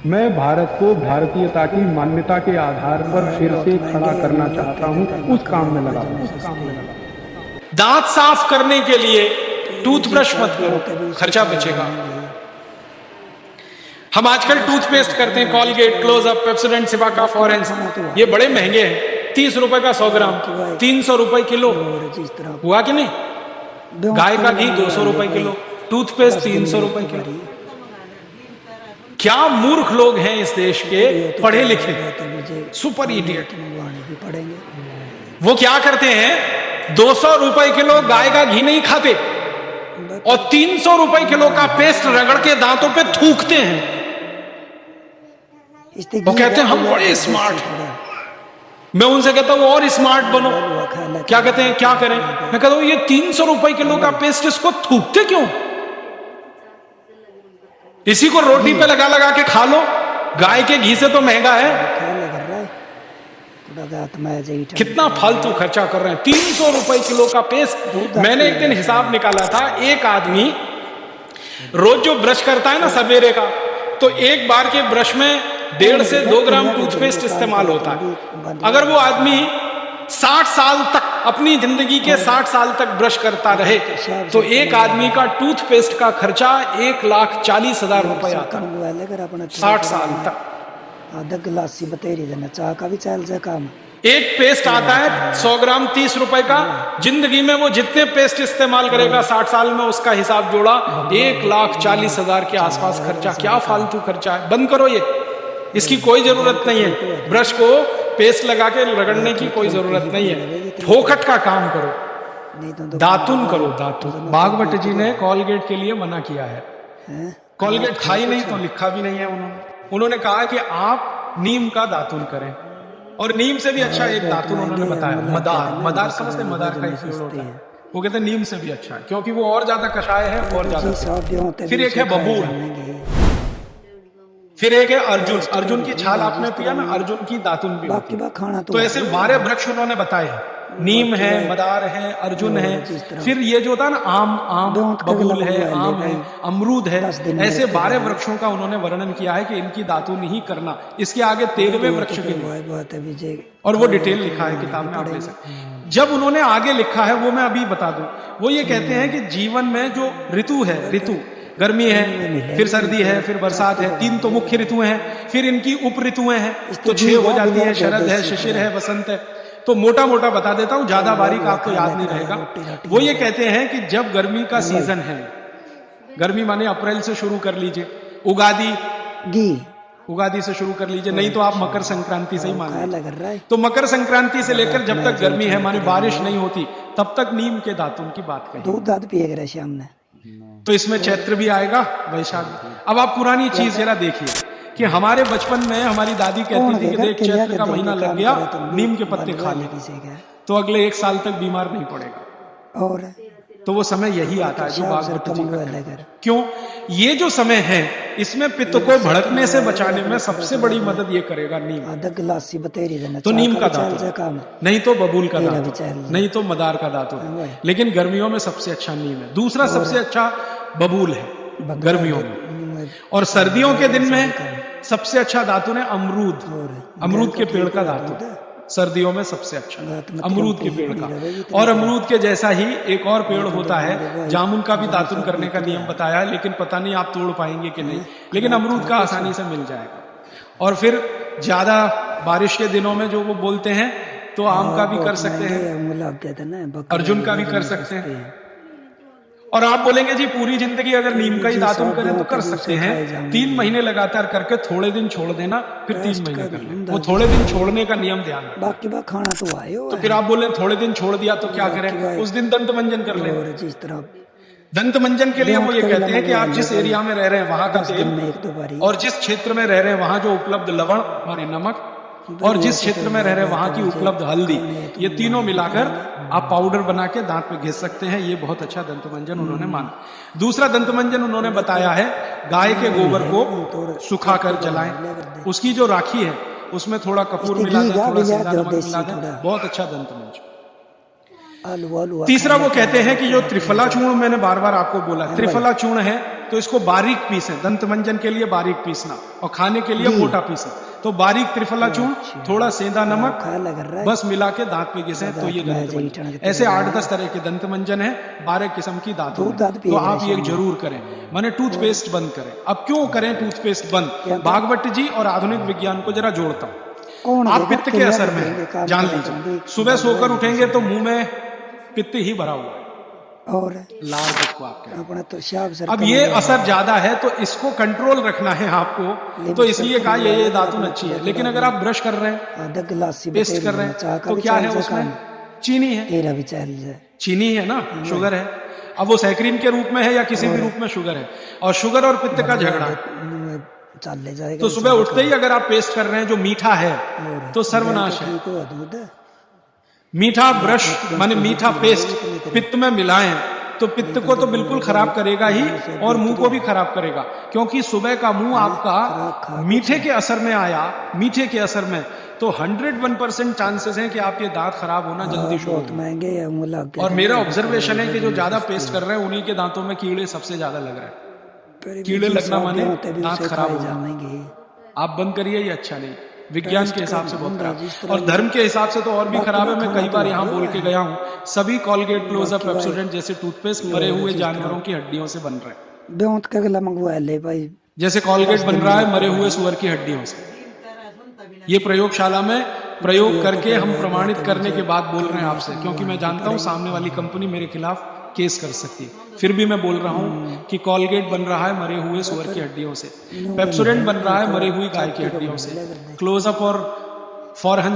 मैं भारत को भारतीयता की मान्यता के आधार पर फिर से खड़ा करना चाहता हूं, उस काम में लगा हूं। दांत साफ करने के लिए टूथब्रश मत करो, खर्चा बचेगा। हम आजकल टूथपेस्ट करते हैं, कॉलगेट, क्लोजअप, पेप्सोडेंट, सिबाका, फॉरेंस, ये बड़े महंगे हैं। 30 रुपए का 100 ग्राम, 300 रुपए किलो, हुआ कि नहीं? गाय का घी 200 रुपए किलो, टूथपेस्ट 300 रुपए किलो। क्या मूर्ख लोग हैं इस देश के, पढ़े लिखे, सुपर इडियट। वो क्या करते हैं, 200 रुपए किलो गाय का घी नहीं खाते और 300 रुपए किलो का पेस्ट रगड़ के दांतों पे थूकते हैं। वो कहते हैं हम बड़े स्मार्ट हैं। मैं उनसे कहता हूं और स्मार्ट बनो। क्या कहते हैं, क्या करें? मैं कहता हूं ये 300 रुपए किलो का पेस्ट, इसको थूकते क्यों? इसी को रोटी पे लगा लगा के खा लो, गाय के घी से तो महंगा है। कितना फालतू खर्चा कर रहे हैं। 300 रुपए किलो का पेस्ट। मैंने एक दिन हिसाब निकाला था, एक आदमी रोज जो ब्रश करता है ना सवेरे का, तो एक बार के ब्रश में 1.5 से 2 ग्राम टूथपेस्ट इस्तेमाल होता है। अगर वो आदमी 60 साल तक, अपनी जिंदगी के 60 साल तक ब्रश करता रहे, तो एक आदमी का टूथपेस्ट का खर्चा 1,40,000 रुपए आता है 60 साल तक। एक पेस्ट आता है 100 ग्राम 30 रुपए का। जिंदगी में वो जितने पेस्ट इस्तेमाल करेगा 60 साल में, उसका हिसाब जोड़ा 1,40,000 के आसपास खर्चा। क्या फालतू खर्चा है, बंद करो ये, इसकी कोई जरूरत नहीं है। ब्रश को पेस्ट लगा के रगड़ने की कोई जरूरत नहीं है। फोकट का काम करो, दातुन करो, दातुन। भागवत जी ने कॉलगेट के लिए मना किया है। कॉलगेट खाई नहीं तो लिखा भी नहीं है उन्होंने कहा कि आप नीम का दातुन करें, और नीम से भी अच्छा एक दातुन उन्होंने बताया, मदार। मदार समझते, मदार का एक पेड़ होता है, वो कहते हैं नीम से भी अच्छा है, क्योंकि वो और ज्यादा कषाय है, और ज्यादा। फिर एक है बबूल, फिर एक है अर्जुन। अर्जुन की छाल आपने पिया ना, अर्जुन की दातुन भी होती है। तो ऐसे 12 वृक्ष उन्होंने बताए, नीम है, मदार है, अर्जुन है। फिर ये जो होता है ना, आम, बबूल है, आम है, अमरूद है। ऐसे 12 वृक्षों का उन्होंने वर्णन किया है कि इनकी दातुन ही करना। इसके आगे 13वें वृक्ष के लिए, और वो डिटेल लिखा है किताब में, आप ले सकते हैं। जब उन्होंने आगे लिखा है वो मैं अभी बता दूं। वो ये कहते हैं कि जीवन में जो ऋतु है, ऋतु गर्मी है, फिर सर्दी है, फिर बरसात है, 3 तो मुख्य ऋतुएं हैं। फिर इनकी उप ऋतुएं हैं, तो 6 हो जाती है। शरद है, शिशिर है, वसंत है। तो मोटा मोटा बता देता हूं, ज्यादा बारीक आपको याद नहीं रहेगा। वो ये कहते हैं कि जब गर्मी का सीजन है, गर्मी माने अप्रैल से शुरू कर लीजिए, उगादी से शुरू कर लीजिए, नहीं तो आप मकर संक्रांति से ही मान लीजिए। तो मकर संक्रांति से लेकर जब तक गर्मी है, माने बारिश नहीं होती, तब तक नीम के दातुन की बात कही। दूध दाद पिएगा शाम ने, तो इसमें चैत्र भी आएगा, वैशाख। अब आप पुरानी चीज जरा देखिए कि हमारे बचपन में हमारी दादी कहती थी कि देख, चैत्र का महीना लग गया, नीम के पत्ते खा ले, तो अगले 1 साल तक बीमार नहीं पड़ेगा। और तो वो समय यही आता है जो भागवत जी का। क्यों? ये जो समय है, इसमें पित्त को भड़कने से बचाने में सबसे बड़ी मदद ये करेगा नीम। तो नीम का दातुन, नहीं तो बबूल का दातुन, नहीं तो मदार का दातुन, लेकिन गर्मियों में सबसे अच्छा नीम है। दूसरा सबसे अच्छा बबूल है गर्मियों में, और सर्दियों के दिन में सबसे अच्छा दातुन है अमरूद। अमरूद के पेड़ का दातुन सर्दियों में सबसे अच्छा, अमरूद के पेड़ का। और अमरूद के जैसा ही एक और पेड़ होता है, जामुन का भी दातुन करने का नियम बताया है, लेकिन पता नहीं आप तोड़ पाएंगे कि नहीं, लेकिन अमरूद का आसानी से मिल जाएगा। और फिर ज्यादा बारिश के दिनों में जो वो बोलते हैं, तो आम का भी कर सकते हैं, अर्जुन का भी कर सकते हैं। और आप बोलेंगे जी पूरी जिंदगी अगर नीम का ही दातुन करें तो कर सकते हैं। 3 महीने लगातार करके थोड़े दिन छोड़ देना, फिर 3 महीने कर लें। वो थोड़े दिन छोड़ने का नियम ध्यान रखना। बाकी बात खाना तो आए हो। तो फिर आप बोले थोड़े दिन छोड़ दिया तो क्या करें? उस दिन दंत मंजन कर लें। दंत मंजन के लिए वो ये कहते हैं कि आप जिस एरिया में रह रहे हैं वहां का तेल, और जिस क्षेत्र में रह रहे हैं वहां जो उपलब्ध लवण माने नमक, और जिस क्षेत्र में रह रहे हैं वहां की उपलब्ध हल्दी, ये तीनों मिलाकर आप पाउडर बना के दांत पे घिस सकते हैं। ये बहुत अच्छा दंत मंजन उन्होंने माना। दूसरा दंत मंजन उन्होंने बताया है, गाय के गोबर को सुखाकर जलाएं, उसकी जो राखी है उसमें थोड़ा कपूर मिला दें, थोड़ा सेंधा नमक मिला दें, बहुत अच्छा दंत मंजन। तीसरा वो कहते हैं कि जो त्रिफला चूर्ण, मैंने बार बार आपको बोला, त्रिफला चूर्ण है तो इसको बारीक पीसें, दंत मंजन के लिए बारीक पीसना और खाने के लिए मोटा पीसें। तो बारीक त्रिफला चूर्ण, थोड़ा सेंधा नमक, बस मिला के दांत पे घिसें तो ये दंत मंजन। ऐसे 8-10 तरह के दंत मंजन है, 12 किस्म की दांतों में। तो आप ये जरूर करें। माने टूथपेस्ट बंद करें। अब क्यों करें टूथपेस्ट बंद? भागवत जी और आधुनिक विज्ञान को जरा जोड़ता हूं। आप पित्त के असर में हैं, जान लीजिए। सुबह सोकर उठेंगे तो मुंह में पित्त ही भरा हुआ है और लाल जिसको आप कहते हैं। अपना तो शाब सर अब ये असर ज्यादा है तो इसको कंट्रोल रखना है आपको, तो इसलिए कहा ये दातुन अच्छी है। लेकिन अगर आप ब्रश कर रहे हैं, आधा गिलासी पेस्ट कर रहे हैं, तो क्या है उसमें? चीनी है। तेरा भी चल जाए, चीनी है ना, शुगर है। अब वो सैकरीन के रूप में है या किसी भी रूप में शुगर है, और शुगर और पित्त का झगड़ा है। चल ले जाएगा। तो सुबह उठते ही अगर आप पेस्ट कर रहे हैं जो मीठा है तो सर्वनाश है। मीठा ब्रश माने मीठा पेस्ट पित्त में मिलाएं तो पित्त को तो बिल्कुल खराब करेगा ही और मुंह को भी खराब करेगा, क्योंकि सुबह का मुंह आपका मीठे के असर में आया, मीठे के असर में, तो 101% चांसेस हैं कि आपके दांत खराब होना जल्दी शुरू बहुत महंगे है। और मेरा ऑब्जर्वेशन है कि जो ज्यादा पेस्ट कर रहे हैं उन्हीं के दांतों में कीड़े सबसे ज्यादा लग रहे हैं। कीड़े लगना माने दांत खराब हो जाएंगे। आप बंद करिए, ये अच्छा नहीं। विज्ञान के हिसाब से बहुत खराब और धर्म के हिसाब से तो और भी खराब है। मैं कई बार यहाँ बोल के गया हूँ, सभी कॉलगेट, क्लोजअप, पेप्सोडेंट जैसे टूथपेस्ट मरे हुए जानवरों की हड्डियों से बन रहे हैं। बेंत का गला मंगवा ले भाई, जैसे कॉलगेट बन रहा है मरे हुए सुअर की हड्डियों से। ये प्रयोगशाला में प्रयोग करके हम प्रमाणित करने के बाद बोल रहे हैं आपसे, क्योंकि मैं जानता हूँ सामने वाली कंपनी मेरे खिलाफ केस कर सकती है। फिर भी मैं बोल रहा हूँ कि कॉलगेट बन रहा है मरे हुए सुअर की हड्डियों से, पेप्सोडेंट बन रहा है मरी हुई गाय की हड्डियों से, क्लोजअप और फॉरहन